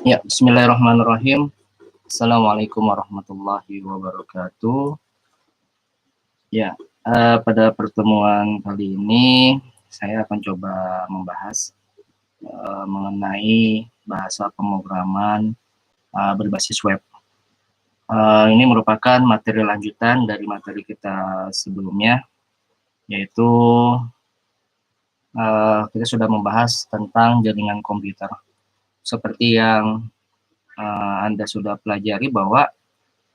Ya, bismillahirrahmanirrahim. Assalamualaikum warahmatullahi wabarakatuh. Ya, pada pertemuan kali ini saya akan coba membahas mengenai bahasa pemrograman berbasis web. Ini merupakan materi lanjutan dari materi kita sebelumnya, yaitu kita sudah membahas tentang jaringan komputer. Seperti yang Anda sudah pelajari bahwa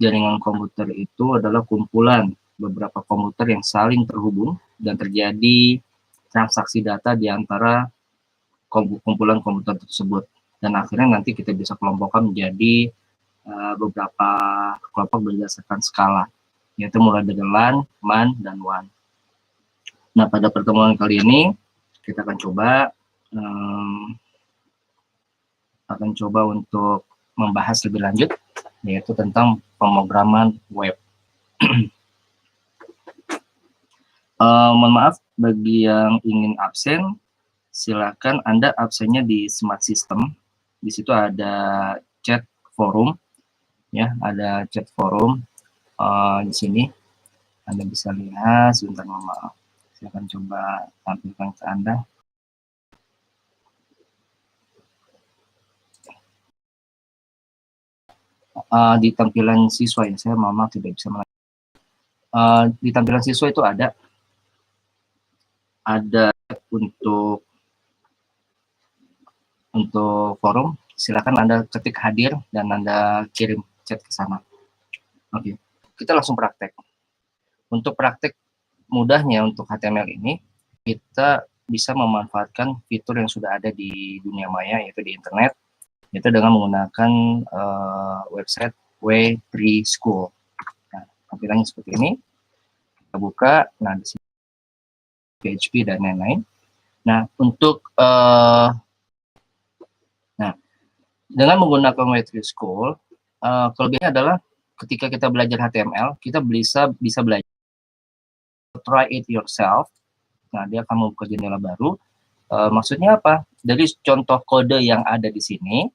jaringan komputer itu adalah kumpulan beberapa komputer yang saling terhubung dan terjadi transaksi data di antara kumpulan komputer tersebut. Dan akhirnya nanti kita bisa kelompokkan menjadi beberapa kelompok berdasarkan skala, yaitu mulai dari LAN, MAN, dan WAN. Nah, pada pertemuan kali ini kita akan coba untuk membahas lebih lanjut, yaitu tentang pemrograman web. Mohon maaf bagi yang ingin absen, silakan Anda absennya di Smart System. Di situ ada chat forum, ya, ada chat forum di sini. Anda bisa lihat. Sebentar, mohon maaf. Saya akan coba tampilkan ke Anda. Di tampilan siswa ya, saya mohon maaf tidak bisa melihat. Di tampilan siswa itu ada untuk forum, silakan Anda ketik hadir dan Anda kirim chat ke sana. Oke, kita langsung praktek. Untuk praktek mudahnya untuk HTML ini, kita bisa memanfaatkan fitur yang sudah ada di dunia maya, yaitu di internet, yaitu dengan menggunakan website W3 School. Nah, tampilannya seperti ini. Kita buka, nah di sini PHP dan lain-lain. Nah, dengan menggunakan W3 School, kelebihannya adalah ketika kita belajar HTML, kita bisa belajar try it yourself. Nah, dia akan membuka jendela baru. Maksudnya apa? Dari contoh kode yang ada di sini,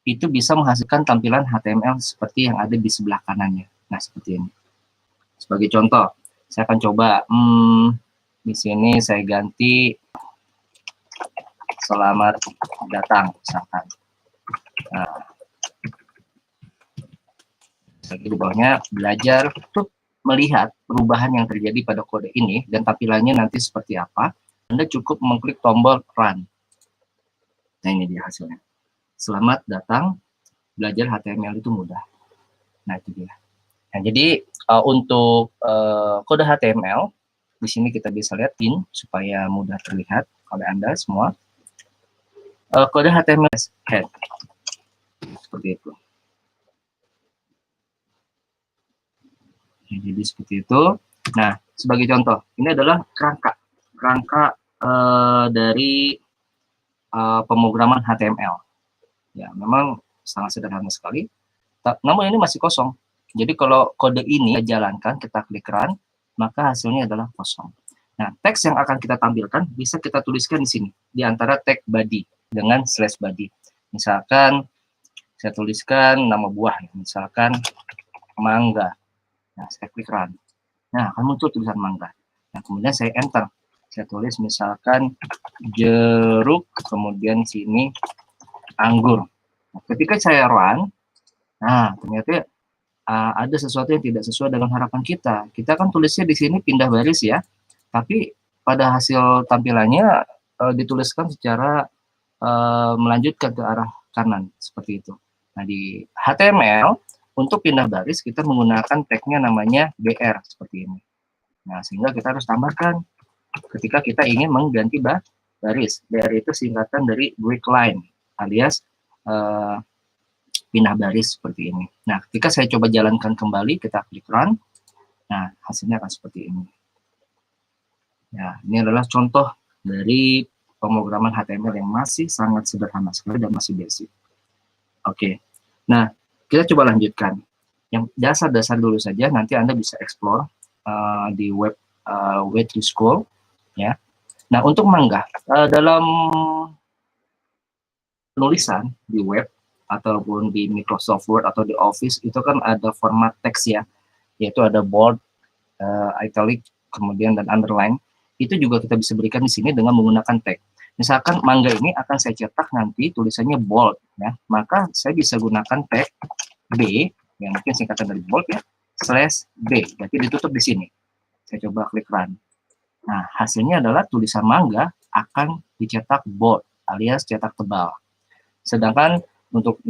itu bisa menghasilkan tampilan HTML seperti yang ada di sebelah kanannya. Nah, seperti ini. Sebagai contoh, saya akan coba, di sini saya ganti selamat datang, misalkan. Nah, di bawahnya belajar untuk melihat perubahan yang terjadi pada kode ini dan tampilannya nanti seperti apa. Anda cukup mengklik tombol run. Nah, ini dia hasilnya. Selamat datang, belajar HTML itu mudah. Nah, itu dia. Nah, jadi untuk kode HTML di sini kita bisa lihat supaya mudah terlihat oleh Anda semua. Kode HTML head seperti itu. Jadi seperti itu. Nah, sebagai contoh, ini adalah kerangka dari pemrograman HTML. Ya, memang sangat sederhana sekali. Namun ini masih kosong. Jadi kalau kode ini kita jalankan, kita klik run, maka hasilnya adalah kosong. Nah, teks yang akan kita tampilkan bisa kita tuliskan di sini, di antara tag body dengan slash body. Misalkan saya tuliskan nama buah, misalkan mangga. Nah, saya klik run. Nah, akan muncul tulisan mangga. Nah, kemudian saya enter. Saya tulis misalkan jeruk, kemudian sini anggur. Nah, ketika saya run, nah ternyata ada sesuatu yang tidak sesuai dengan harapan kita. Kita kan tulisnya di sini pindah baris ya, tapi pada hasil tampilannya dituliskan secara melanjutkan ke arah kanan seperti itu. Nah, di HTML untuk pindah baris kita menggunakan tagnya namanya BR seperti ini. Nah, sehingga kita harus tambahkan ketika kita ingin mengganti baris. BR itu singkatan dari break line alias pindah baris seperti ini. Nah, ketika saya coba jalankan kembali, kita klik run. Nah, hasilnya akan seperti ini. Ya, ini adalah contoh dari pemrograman HTML yang masih sangat sederhana sekali dan masih basic. Oke. Nah, kita coba lanjutkan. Yang dasar-dasar dulu saja, nanti Anda bisa explore di web W3 School, ya. Nah, untuk mangga, dalam penulisan di web, ataupun di Microsoft Word atau di Office itu kan ada format teks ya, yaitu ada bold, italic, kemudian dan underline. Itu juga kita bisa berikan di sini dengan menggunakan tag. Misalkan mangga ini akan saya cetak nanti tulisannya bold ya, maka saya bisa gunakan tag B yang mungkin singkatan dari bold ya, /B, berarti ditutup di sini. Saya coba klik run. Nah, hasilnya adalah tulisan mangga akan dicetak bold alias cetak tebal. Sedangkan untuk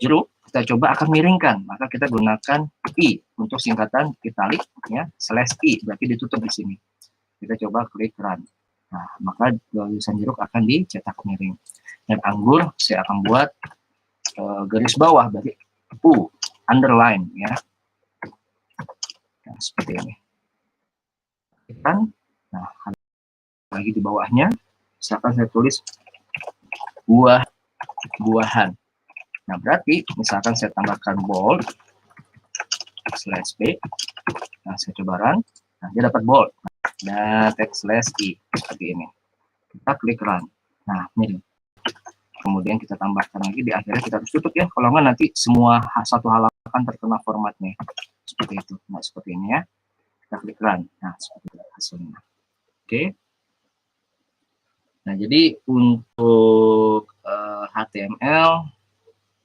jeruk kita coba akan miringkan, maka kita gunakan I untuk singkatan italic ya, /I, berarti ditutup di sini. Kita coba klik run. Nah, maka tulisan jeruk akan dicetak miring. Dan anggur saya akan buat garis bawah, berarti U, underline ya. Nah, seperti ini. Nah, lagi di bawahnya, misalkan saya tulis buah-buahan. Nah, berarti misalkan saya tambahkan bold /B. Nah, saya coba run. Nah, dia dapat bold. Nah, teks /I seperti ini. Kita klik run. Nah, miring. Kemudian kita tambahkan lagi, di akhirnya kita harus tutup ya. Kalau nggak nanti semua satu halaman terkena formatnya. Seperti itu. Nah, seperti ini ya. Kita klik run. Nah, seperti itu hasilnya. Oke. Nah, jadi untuk HTML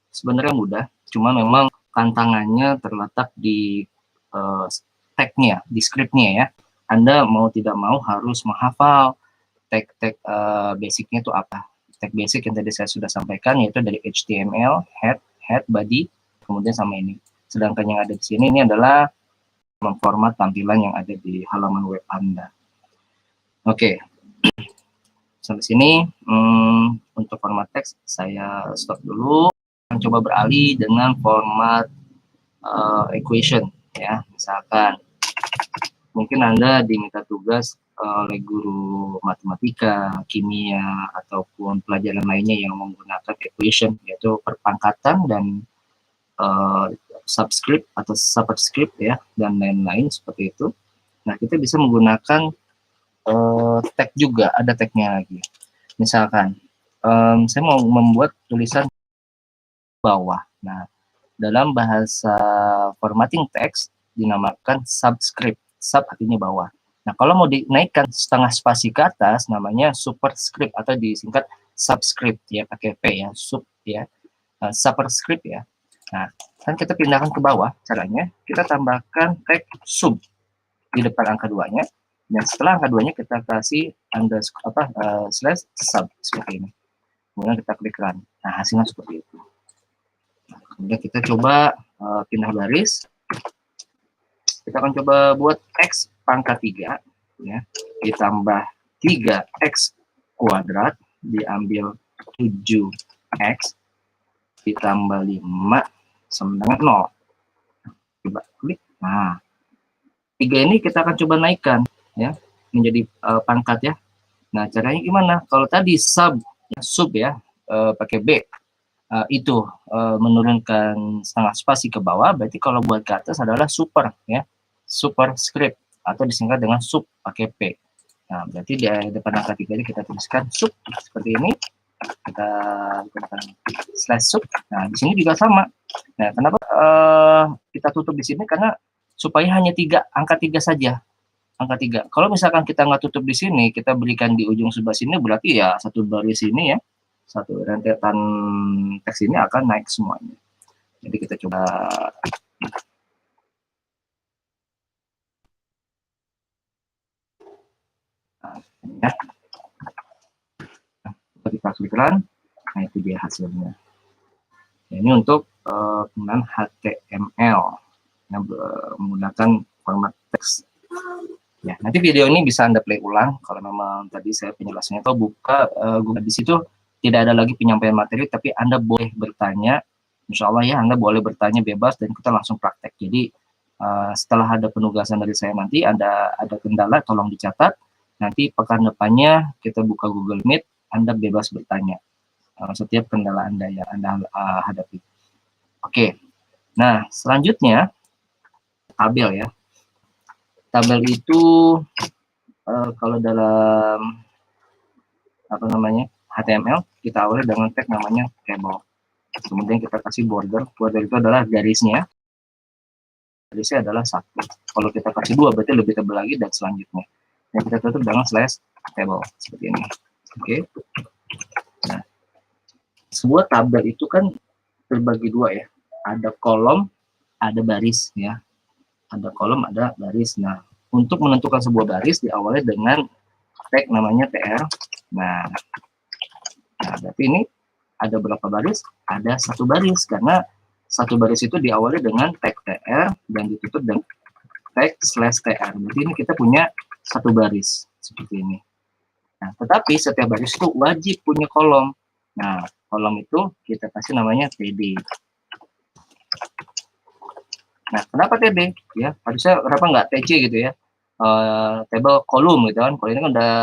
sebenarnya mudah, cuma memang tantangannya terletak di tag-nya, di script-nya ya. Anda mau tidak mau harus menghafal tag-tag basicnya itu apa. Tag basic yang tadi saya sudah sampaikan yaitu dari HTML, head, body, kemudian sama ini. Sedangkan yang ada di sini ini adalah format tampilan yang ada di halaman web Anda. Oke. Sampai sini untuk format teks saya stop dulu. Coba beralih dengan format equation ya. Misalkan mungkin Anda diminta tugas oleh guru matematika, kimia, ataupun pelajaran lainnya yang menggunakan equation, yaitu perpangkatan dan subscript atau superscript ya, dan lain-lain seperti itu. Nah, kita bisa menggunakan tag juga, ada tagnya lagi. Misalkan saya mau membuat tulisan bawah. Nah, dalam bahasa formatting text dinamakan subscript. Sub artinya bawah. Nah, kalau mau dinaikkan setengah spasi ke atas namanya superscript atau disingkat subscript ya, pakai P ya, sub ya, superscript ya. Nah, kan kita pindahkan ke bawah, caranya kita tambahkan tag sub di depan angka 2-nya. Dan setelah angka 2-nya kita kasih underscore slash sub seperti ini. Kemudian kita klik run. Nah, hasilnya seperti itu. Nah, kemudian kita coba pindah baris. Kita akan coba buat X pangkat 3 ya, ditambah 3X kuadrat, diambil 7X ditambah 5 sama dengan 0. Coba klik. Nah, 3 ini kita akan coba naikkan ya menjadi pangkat ya. Nah, caranya gimana? Kalau tadi sub ya pakai B itu menurunkan setengah spasi ke bawah, berarti kalau buat ke atas adalah super ya, superscript atau disingkat dengan sub pakai P. Nah, berarti di depan angka 3 ini kita tuliskan sub seperti ini. Kita gunakan slash sub. Nah, di sini juga sama. Nah, kenapa kita tutup di sini? Karena supaya hanya angka 3 saja. Angka 3. Kalau misalkan kita nggak tutup di sini, kita berikan di ujung sebelah sini, berarti ya satu baris ini ya, satu rentetan teks ini akan naik semuanya. Jadi kita coba. Nah, ya. Kita klik run. Nah, itu dia hasilnya. Nah, ini untuk penggunaan HTML yang menggunakan format teks. Ya, nanti video ini bisa Anda play ulang kalau memang tadi saya penjelasannya itu buka Google. Di situ tidak ada lagi penyampaian materi, tapi Anda boleh bertanya. Insya Allah ya, Anda boleh bertanya bebas dan kita langsung praktek. Jadi setelah ada penugasan dari saya nanti ada kendala tolong dicatat. Nanti pekan depannya kita buka Google Meet, Anda bebas bertanya setiap kendala Anda yang Anda hadapi. Oke. Nah, selanjutnya tabel ya. Tabel itu kalau dalam HTML kita awali dengan tag namanya table. Kemudian kita kasih border. Border itu adalah garisnya. Garisnya adalah 1. Kalau kita kasih 2 berarti lebih tebal lagi, dan selanjutnya. Dan kita tutup dengan slash table seperti ini. Oke. Nah, sebuah tabel itu kan terbagi 2 ya. Ada kolom, ada baris ya. Ada kolom, ada baris. Nah, untuk menentukan sebuah baris diawali dengan tag namanya tr. Nah, berarti ini ada berapa baris? Ada 1 baris, karena 1 baris itu diawali dengan tag tr dan ditutup dengan tag slash tr. Berarti ini kita punya 1 baris seperti ini. Nah, tetapi setiap baris itu wajib punya kolom. Nah, kolom itu kita kasih namanya td. Nah, kenapa td? Ya, harusnya kenapa nggak tc gitu ya? Table kolom gitu kan. Kalau ini kan udah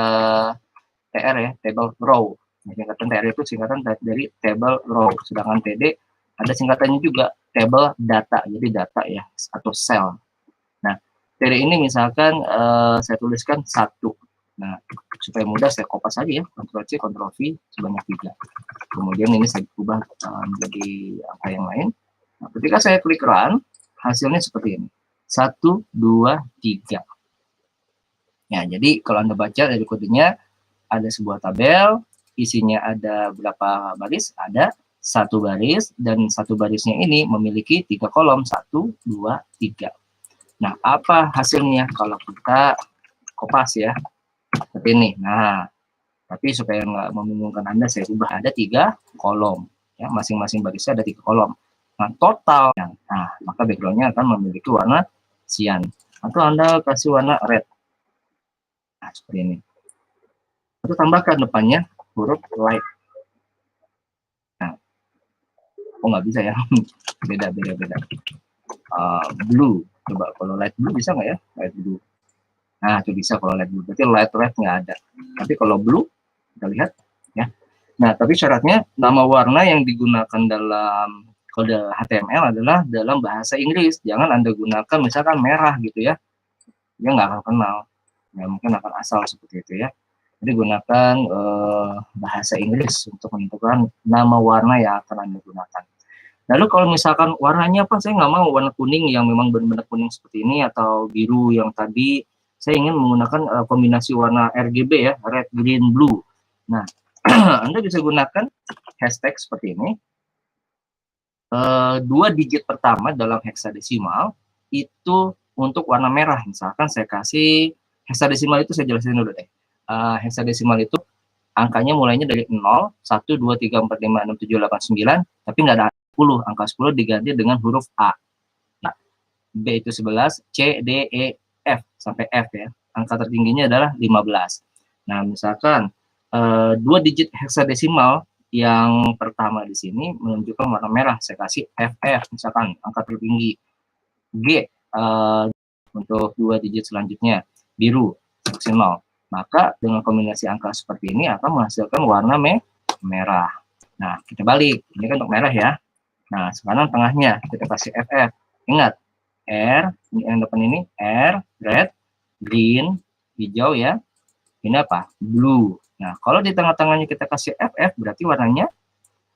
tr ya, table row. Nah, singkatan tr itu singkatan dari table row. Sedangkan td ada singkatannya juga, table data. Jadi data ya, atau cell. Nah, td ini misalkan saya tuliskan 1. Nah, supaya mudah saya kopas aja ya, Ctrl C, Ctrl V sebanyak 3. Kemudian ini saya ubah menjadi angka yang lain. Nah, ketika saya klik run, hasilnya seperti ini. 1, 2, 3. Ya, jadi kalau Anda baca dari kodenya, ada sebuah tabel, isinya ada berapa baris? Ada 1 baris, dan 1 barisnya ini memiliki 3 kolom, 1, 2, 3. Nah, apa hasilnya kalau kita kopas ya? Seperti ini. Nah, tapi supaya nggak membingungkan Anda, saya ubah ada 3 kolom. Ya, masing-masing barisnya ada 3 kolom. Nah, total, nah, maka backgroundnya akan memiliki warna cyan. Atau Anda kasih warna red. Nah, seperti ini. Lalu tambahkan depannya huruf light. Nah, oh nggak bisa ya? Beda. Blue. Coba kalau light blue bisa nggak ya? Light blue. Nah, itu bisa kalau light blue. Berarti light red nggak ada. Tapi kalau blue, kita lihat ya. Nah, tapi syaratnya nama warna yang digunakan dalam kode HTML adalah dalam bahasa Inggris. Jangan Anda gunakan misalkan merah gitu ya. Dia nggak akan kenal. Ya, mungkin akan asal seperti itu ya. Jadi gunakan bahasa Inggris untuk menentukan nama warna yang akan Anda gunakan. Lalu kalau misalkan warnanya apa, saya nggak mau warna kuning yang memang benar-benar kuning seperti ini, atau biru yang tadi, saya ingin menggunakan kombinasi warna RGB ya, red, green, blue. Nah, Anda bisa gunakan hashtag seperti ini. 2 digit pertama dalam heksadesimal itu untuk warna merah. Misalkan saya kasih heksadesimal itu, saya jelasin dulu deh. Heksadesimal itu angkanya mulainya dari 0, 1, 2, 3, 4, 5, 6, 7, 8, 9, tapi nggak ada 10. Angka 10 diganti dengan huruf A. Nah, B itu 11, C, D, E, F, sampai F ya. Angka tertingginya adalah 15. Nah, misalkan 2 digit heksadesimal yang pertama di sini menunjukkan warna merah, saya kasih FF, misalkan angka tertinggi. G, untuk 2 digit selanjutnya, biru, saya kasih 0. Maka dengan kombinasi angka seperti ini akan menghasilkan warna merah. Nah, kita balik. Ini kan untuk merah ya. Nah, sekarang tengahnya kita kasih FF. Ingat, R, yang depan ini R, red, green, hijau ya. Ini apa? Blue. Nah, kalau di tengah-tengahnya kita kasih FF, berarti warnanya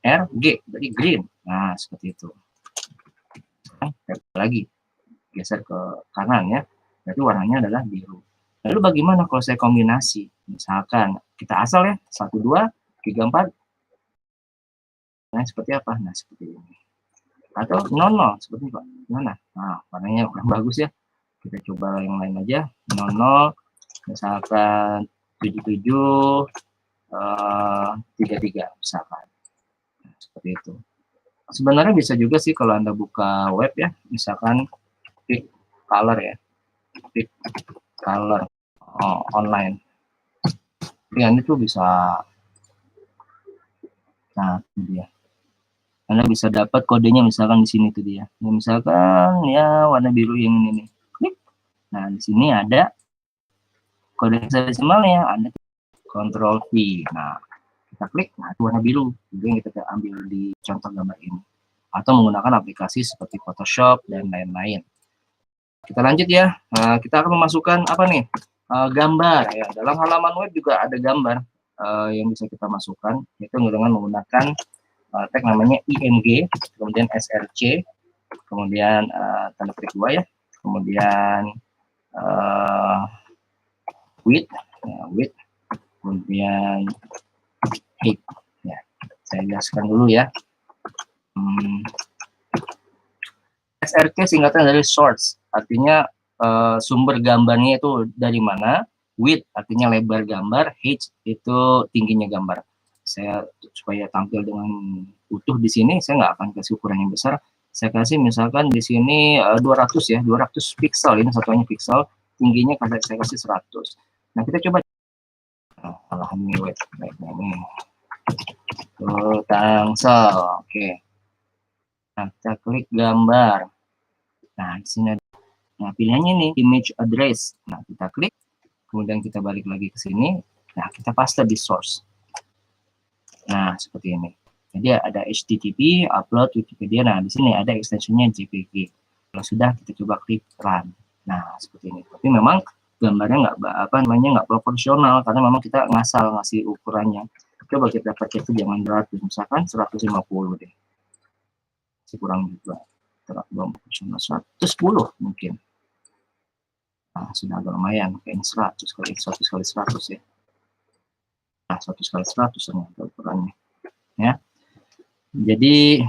RG, berarti green. Nah, seperti itu. Nah, lagi, geser ke kanan ya. Berarti warnanya adalah biru. Lalu bagaimana kalau saya kombinasi? Misalkan kita asal ya, 1, 2, 3, 4. Nah, seperti apa? Nah, seperti ini. Atau 00, seperti ini Pak. Gimana? Nah, warnanya kurang bagus ya. Kita coba yang lain aja. 00, misalkan 77, 33, misalkan. Nah, seperti itu. Sebenarnya bisa juga sih kalau Anda buka web ya, misalkan pick color ya. Pick color online. Ini tuh bisa, nah itu dia. Anda bisa dapat kodenya misalkan di sini tuh dia. Nah, misalkan ya warna biru yang ini nih. Klik. Nah, di sini ada kode heksadesimalnya, Anda Ctrl V. Nah, kita klik, nah itu warna biru. Itu yang kita ambil di contoh gambar ini. Atau menggunakan aplikasi seperti Photoshop dan lain-lain. Kita lanjut ya. Kita akan memasukkan apa nih? Gambar ya. Dalam halaman web juga ada gambar yang bisa kita masukkan, yaitu dengan menggunakan tag namanya img, kemudian src, kemudian tanda petik 2 ya, kemudian width, ya, width, kemudian height. Ya, saya jelaskan dulu ya. SRC singkatan dari source, artinya sumber gambarnya itu dari mana. Width artinya lebar gambar, height itu tingginya gambar. Saya supaya tampil dengan utuh di sini, saya nggak akan kasih ukuran yang besar. Saya kasih misalkan di sini 200 ya, 200 pixel, ini satuannya pixel, tingginya saya kasih 100. Nah kita coba, alhamdulillah, baik ini tangsel, oke. Nah kita klik gambar. Nah di sini ada, nah pilihannya nih image address. Nah kita klik, kemudian kita balik lagi ke sini. Nah kita paste di source. Nah seperti ini. Jadi ada HTTP, upload Wikipedia. Nah di sini ada extensionnya JPG. Kalau sudah kita coba klik run. Nah seperti ini. Tapi memang gambarnya nggak proporsional karena memang kita ngasal ngasih ukurannya. Coba kita pakai itu jangan 200, misalkan 150 deh. Masih kurang juga. 110 mungkin. Nah, sudah agak lumayan, kayak 100 kali 100 ya. Nah, 100 kali 100 ternyata ukurannya. Ya. Jadi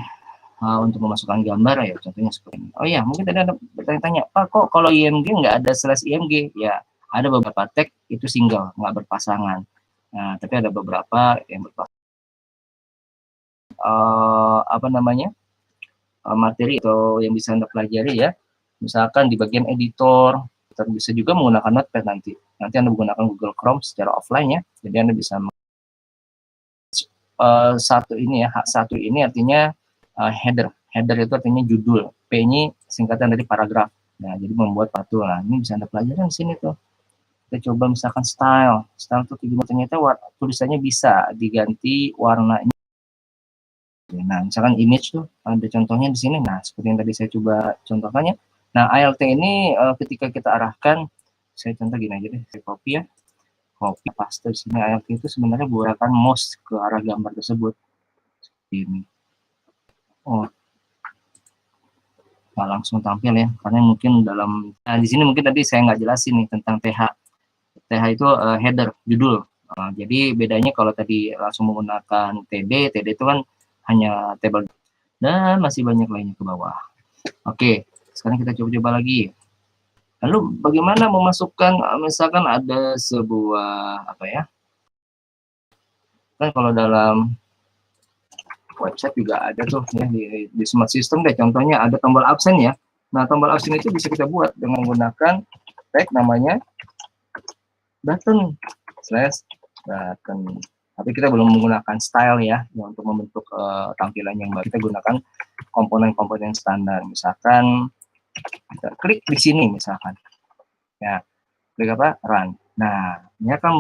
untuk memasukkan gambar ya contohnya seperti ini. Oh iya, mungkin tadi ada bertanya-tanya, Pak kok kalau IMG nggak ada /IMG? Ya, ada beberapa tag itu single, nggak berpasangan. Nah, tapi ada beberapa yang berpasangan. Apa namanya? Materi atau yang bisa Anda pelajari ya. Misalkan di bagian editor, bisa juga menggunakan Notepad nanti. Nanti Anda menggunakan Google Chrome secara offline ya. Jadi Anda bisa satu ini ya, H1 ini artinya header. Header itu artinya judul. P ini singkatan dari paragraf. Nah, jadi membuat patul. Nah, ini bisa Anda pelajari di sini tuh. Kita coba misalkan style. Style itu ternyata tulisannya bisa diganti warnanya. Nah, misalkan image tuh ada contohnya di sini. Nah, seperti yang tadi saya coba contohkannya. Nah, ALT ini ketika kita arahkan, saya contoh gini aja deh, saya copy ya. Copy paste di sini. ALT itu sebenarnya gerakan mouse ke arah gambar tersebut. Seperti ini. Oh, nggak langsung tampil ya, karena mungkin dalam, nah di sini mungkin tadi saya nggak jelasin nih tentang TH. TH itu header, judul. Jadi bedanya kalau tadi langsung menggunakan TD itu kan hanya table dan masih banyak lainnya ke bawah. Oke, sekarang kita coba-coba lagi. Lalu bagaimana memasukkan, misalkan ada sebuah apa ya? Kan kalau dalam website juga ada tuh ya di smart system deh. Contohnya ada tombol absen ya. Nah, tombol absen itu bisa kita buat dengan menggunakan tag namanya button /button. Tapi kita belum menggunakan style ya untuk membentuk tampilan yang baru. Kita gunakan komponen-komponen standar. Misalkan kita klik di sini misalkan. Ya, klik apa? Run. Nah, ini akan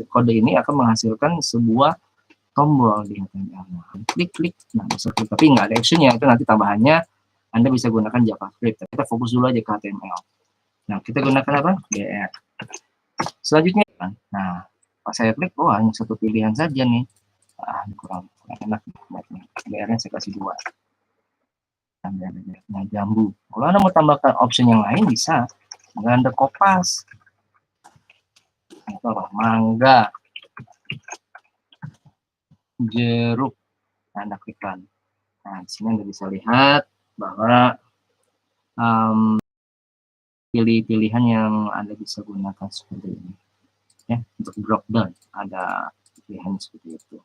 kode ini akan menghasilkan sebuah tombol di HTML. Klik. Nah, bisa klik, tapi nggak ada actionnya. Itu nanti tambahannya Anda bisa gunakan JavaScript. Kita fokus dulu aja ke HTML. Nah, kita gunakan apa? BR. Selanjutnya, nah, pas saya klik, oh hanya satu pilihan saja nih. Kurang enak. BR-nya saya kasih 2. Nah, jambu. Kalau Anda mau tambahkan option yang lain bisa. Anda kopas. Itu apa? Mangga. Jeruk. Anda klikkan. Nah, di sini Anda bisa lihat bahwa pilih-pilihan yang Anda bisa gunakan seperti ini. Ya, untuk drop down ada pilihan seperti itu.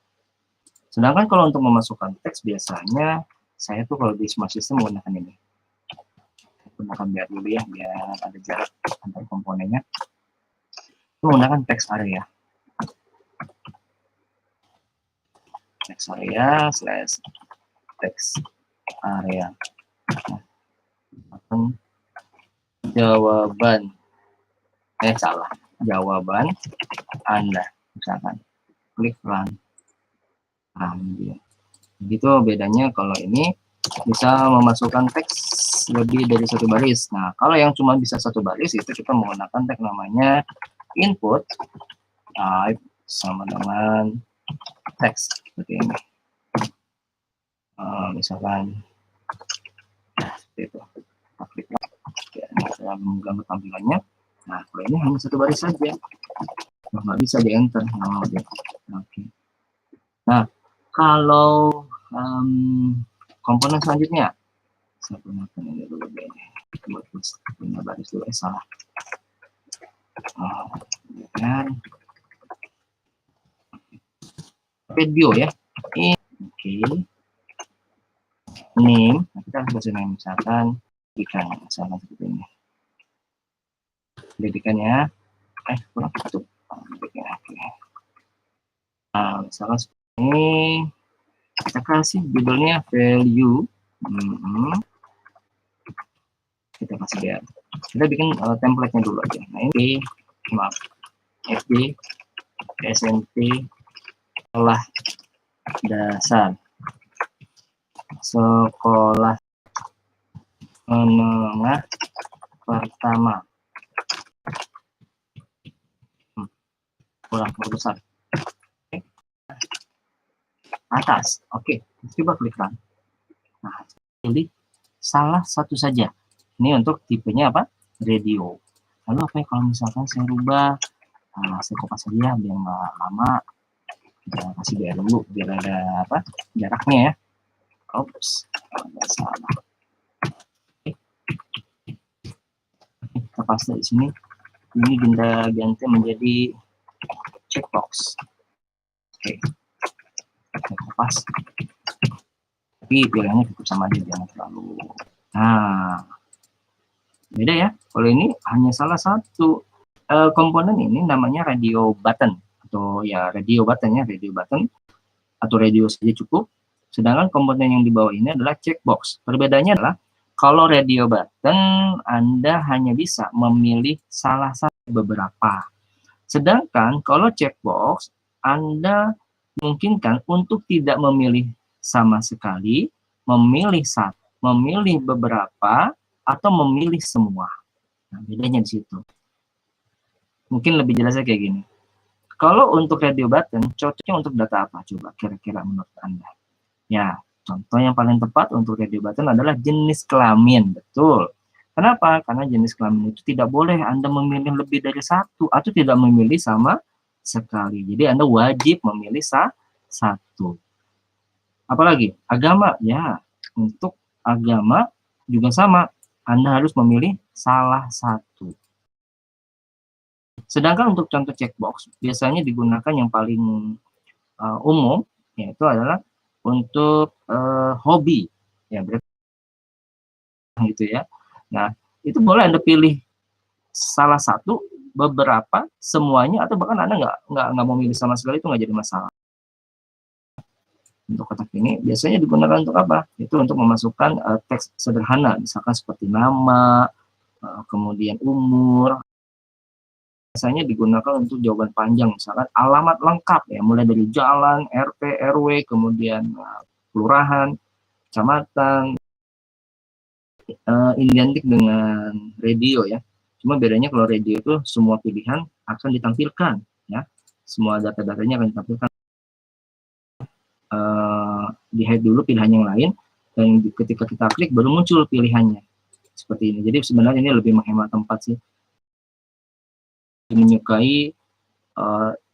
Sedangkan kalau untuk memasukkan teks biasanya saya tuh kalau di smart system menggunakan ini. Gunakan biar dulu ya, biar ada jarak antar komponennya. Menggunakan text area. Text area / text area. Nah, jawaban. Salah. Jawaban Anda. Misalkan. Klik run. Begitu bedanya kalau ini bisa memasukkan teks lebih dari satu baris. Nah, kalau yang cuma bisa satu baris itu kita menggunakan tag namanya input type sama dengan teks seperti ini. Misalkan seperti itu, kita klik ya, saya menggambar tampilannya. Nah, kalau ini hanya satu baris saja, nggak bisa di enter. Oke. Nah, kalau komponen selanjutnya, saya gunakan ini dulu deh, punya baris dulu, salah. Dan video ya, ini oke. Name, kita harus kasih name, misalkan ikan, misalkan seperti ini. Pendidikannya, kurang tutup. Nah, misalkan seperti ini, kita kasih judulnya value. Kita kasih dia. Kita bikin template-nya dulu aja. Nah, ini maaf, SD, SMP, sekolah dasar, sekolah menengah pertama, kurang besar. Atas, oke. Coba klik run. Nah, pilih salah satu saja. Ini untuk tipenya apa? Radio. Lalu apa ya kalau misalkan saya rubah? Saya kopas saja biar nggak lama. Kita kasih biar dulu, biar ada apa? Jaraknya ya. Oops, nggak salah. Kita paste di sini. Ini ganti menjadi checkbox. Oke. Pas, tapi pilihannya cukup sama aja, jangan terlalu. Nah, beda ya. Kalau ini hanya salah satu komponen, ini namanya radio button atau ya radio button ya, radio button atau radio saja cukup. Sedangkan komponen yang di bawah ini adalah checkbox. Perbedaannya adalah kalau radio button Anda hanya bisa memilih salah satu beberapa. Sedangkan kalau checkbox Anda memungkinkan untuk tidak memilih sama sekali, memilih satu, memilih beberapa, atau memilih semua. Nah, bedanya di situ. Mungkin lebih jelasnya kayak gini. Kalau untuk radio button, cocoknya untuk data apa? Coba kira-kira menurut Anda. Ya, contoh yang paling tepat untuk radio button adalah jenis kelamin. Betul. Kenapa? Karena jenis kelamin itu tidak boleh Anda memilih lebih dari satu, atau tidak memilih sama sekali. Jadi Anda wajib memilih satu. Apalagi agama, ya untuk agama juga sama, Anda harus memilih salah satu. Sedangkan untuk contoh checkbox biasanya digunakan yang paling umum, yaitu adalah untuk hobi, ya berarti gitu ya. Nah itu boleh Anda pilih salah satu, beberapa, semuanya, atau bahkan Anda nggak mau milih sama sekali, itu nggak jadi masalah. Untuk kotak ini biasanya digunakan untuk apa? Itu untuk memasukkan teks sederhana, misalkan seperti nama, kemudian umur. Biasanya digunakan untuk jawaban panjang, misalkan alamat lengkap ya, mulai dari jalan, RT, RW, kemudian kelurahan, kecamatan, identik dengan radio ya. Cuma bedanya kalau radio itu semua pilihan akan ditampilkan ya, semua data-datanya akan ditampilkan. Di hide dulu pilihan yang lain, dan ketika kita klik baru muncul pilihannya seperti ini. Jadi sebenarnya ini lebih menghemat tempat sih. Menyukai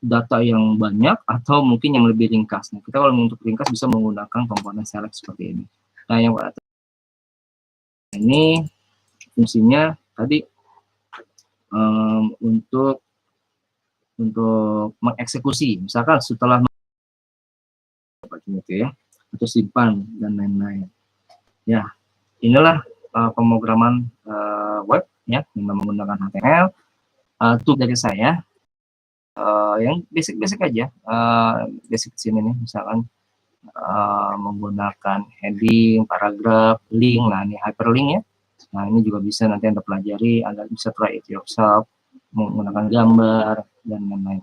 data yang banyak atau mungkin yang lebih ringkas. Nah, kita kalau untuk ringkas bisa menggunakan komponen select seperti ini. Nah, yang ini fungsinya tadi untuk mengeksekusi, misalkan setelah gitu ya, atau simpan dan lain-lain. Ya, inilah pemrograman web ya dengan menggunakan HTML. Tool dari saya yang basic-basic aja, basic sini nih, misalkan menggunakan heading, paragraf, link. Nah ini hyperlink ya. Nah ini juga bisa nanti Anda pelajari, Anda bisa try it yourself, menggunakan gambar dan lain-lain.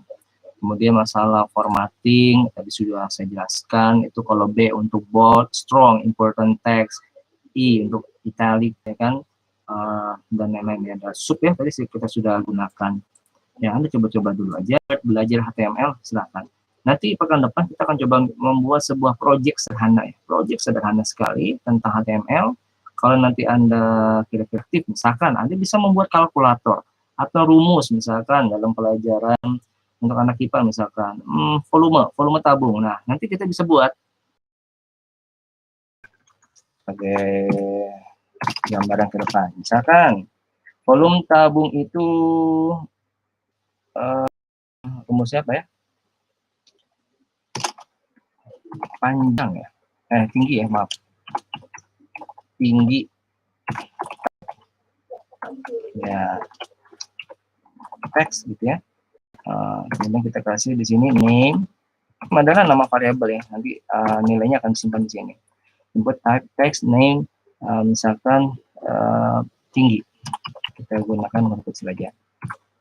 Kemudian masalah formatting tadi sudah saya jelaskan, itu kalau B untuk bold, strong, important text, I untuk italic ya kan, dan lain-lain. Ada sub ya, tadi kita sudah gunakan. Ya Anda coba-coba dulu aja, belajar HTML silahkan. Nanti pekan depan kita akan coba membuat sebuah project sederhana ya, project sederhana sekali tentang HTML. Kalau nanti Anda kira-kira aktif, misalkan Anda bisa membuat kalkulator atau rumus misalkan dalam pelajaran untuk anak IPA misalkan, volume tabung. Nah, nanti kita bisa buat sebagai gambaran ke depan. Misalkan volume tabung itu rumusnya apa ya? Panjang ya, tinggi ya, maaf, tinggi ya, teks gitu ya. Kemudian kita kasih di sini name adalah nama variabel ya, nanti nilainya akan disimpan di sini. Input type text name, misalkan tinggi, kita gunakan huruf kecil aja.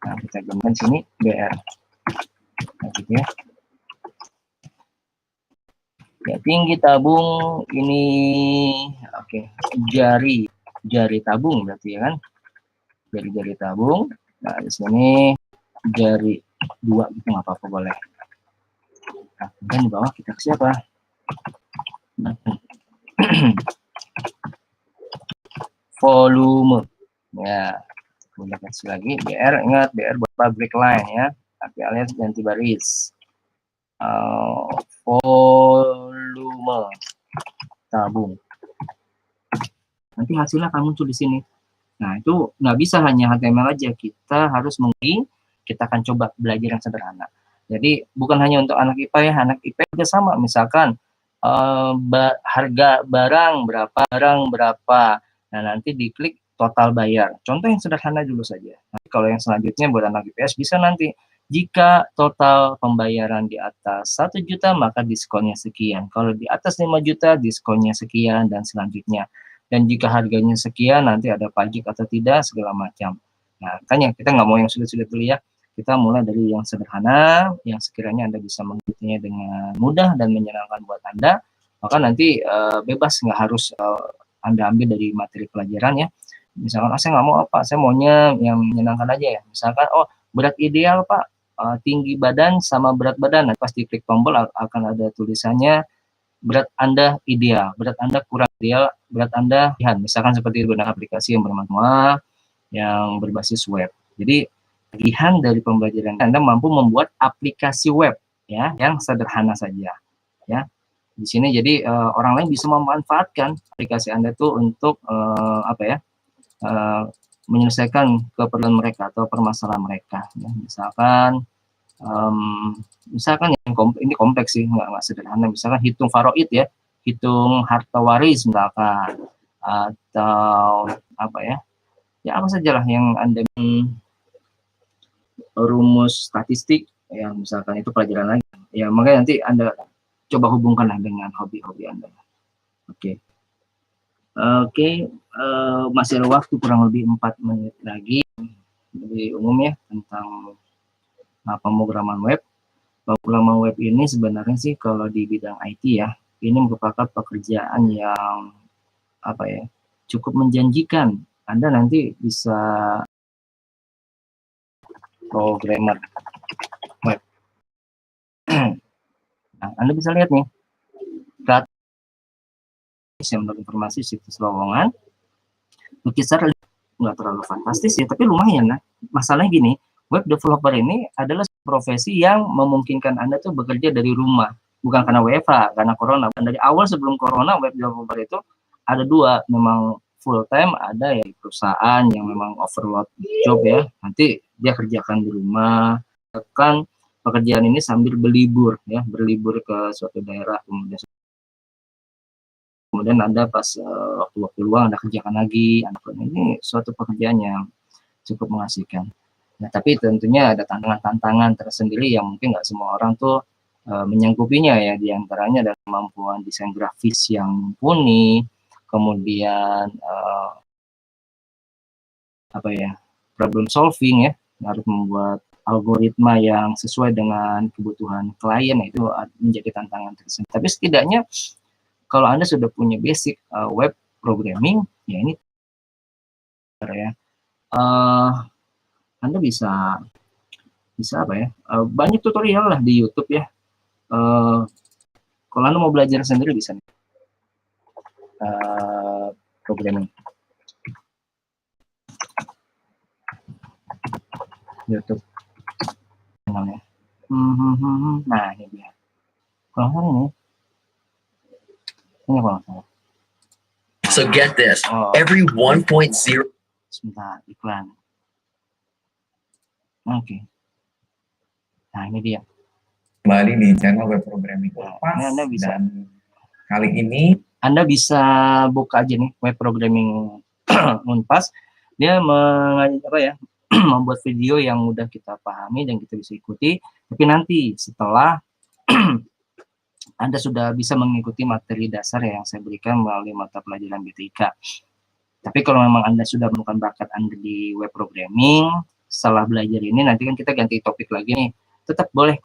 Nah, kita gunakan sini br, nah, gitu ya. Ya, tinggi tabung ini, oke, jari tabung berarti ya kan, jari tabung. Nah, di sini jari 2 gitu, nggak apa-apa, boleh. Nah, kemudian di bawah kita kasih apa? Volume ya, kemudian kasih lagi br, ingat br buat public line ya, tapi alias ganti baris. Volume tabung, nanti hasilnya akan muncul di sini. Nah, itu nggak bisa hanya HTML aja, kita harus kita akan coba belajar yang sederhana. Jadi bukan hanya untuk anak IPA ya, anak IPA juga sama. Misalkan harga barang berapa, nah nanti diklik total bayar. Contoh yang sederhana dulu saja. Nanti kalau yang selanjutnya buat anak IPS bisa nanti, jika total pembayaran di atas 1 juta maka diskonnya sekian. Kalau di atas 5 juta diskonnya sekian, dan selanjutnya. Dan jika harganya sekian, nanti ada pajak atau tidak, segala macam. Nah, kan yang kita nggak mau yang sulit-sulit dulu ya. Kita mulai dari yang sederhana, yang sekiranya Anda bisa mengikutinya dengan mudah dan menyenangkan buat Anda, maka nanti bebas, nggak harus Anda ambil dari materi pelajaran ya. Misalkan, saya nggak mau apa, saya maunya yang menyenangkan aja ya. Misalkan, berat ideal Pak, tinggi badan sama berat badan. Nah, pasti klik tombol akan ada tulisannya berat Anda ideal, berat Anda kurang ideal, berat Anda pilihan. Misalkan seperti itu, dengan aplikasi yang bermanual, yang berbasis web. Jadi pilihan dari pembelajaran Anda mampu membuat aplikasi web ya yang sederhana saja ya. Di sini jadi orang lain bisa memanfaatkan aplikasi Anda itu untuk menyelesaikan keperluan mereka atau permasalahan mereka ya. Misalkan ini kompleks sih, nggak sederhana. Misalkan hitung faraid ya, hitung harta waris misalkan, atau apa ya apa sajalah yang Anda rumus statistik ya, misalkan itu pelajaran lagi ya, makanya nanti Anda coba hubungkanlah dengan hobi-hobi Anda. Oke. Masih ada waktu kurang lebih 4 menit lagi. Jadi umum ya tentang pemrograman web. Pemrograman web ini sebenarnya sih kalau di bidang IT ya, ini merupakan pekerjaan yang cukup menjanjikan. Anda nanti bisa programmer web. Nah, Anda bisa lihat nih, yang berinformasi situs lowongan, berkisar nggak terlalu fantastis ya, tapi lumayan lah. Masalahnya gini, web developer ini adalah profesi yang memungkinkan Anda tuh bekerja dari rumah, bukan karena WFH, karena corona. Dan dari awal sebelum corona, web developer itu ada 2, memang full time, ada ya perusahaan yang memang overload job ya, nanti dia kerjakan di rumah, kan pekerjaan ini sambil berlibur ya, berlibur ke suatu daerah, kemudian Anda pas waktu-waktu luang Anda kerjakan lagi. Ini suatu pekerjaan yang cukup mengasihkan. Nah, tapi tentunya ada tantangan-tantangan tersendiri yang mungkin nggak semua orang tuh menyanggupinya ya. Di antaranya ada kemampuan desain grafis yang mumpuni, kemudian problem solving ya, harus membuat algoritma yang sesuai dengan kebutuhan klien. Nah, itu menjadi tantangan tersendiri. Tapi setidaknya kalau Anda sudah punya basic web programming, ya ini ya, Anda bisa banyak tutorial lah di YouTube ya. Kalau Anda mau belajar sendiri bisa nih. Programming. YouTube channelnya. Nah, ini dia. Kalau salah ini kalau salah. So get this, every 1.0. Sebentar, iklan. Oke. Nah, ini dia. Kembali di channel web programming Unpas, Anda bisa. dan kali ini Anda bisa buka aja nih web programming Unpas. Dia membuat video yang mudah kita pahami dan kita bisa ikuti. Tapi nanti setelah Anda sudah bisa mengikuti materi dasar yang saya berikan melalui mata pelajaran BTIK. Tapi kalau memang Anda sudah menemukan bakat Anda di web programming, setelah belajar ini nanti kan kita ganti topik lagi nih. Tetap boleh